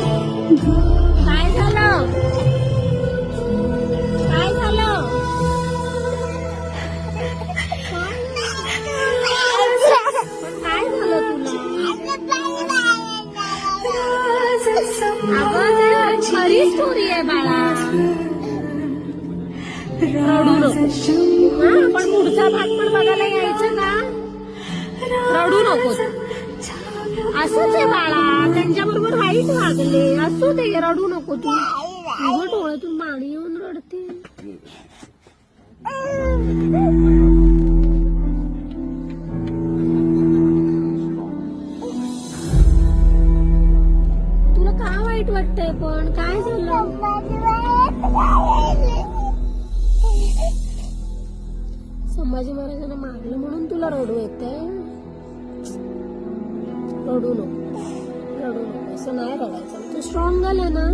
काय झालं? काय झालं? पण काय झालं तुला? अगं ते खरी स्टोरी आहे बाळा. रडू नको. हा, पण पुढचा भाग पण बघायला यायचं का? रडू नको. असंच आहे बाळा, त्यांच्याबरोबर वाईट वागले, असू दे, रडू नको तू. तुझं डोळ्यातून पाणी येऊन रडते. तुला का वाईट वाटतंय? पण काय झालं? संभाजी महाराजांना मारलं म्हणून तुला रडू येतंय? रडू नको, रडू नको, असं नाही रडायचं. तू स्ट्रॉंग झाला ना.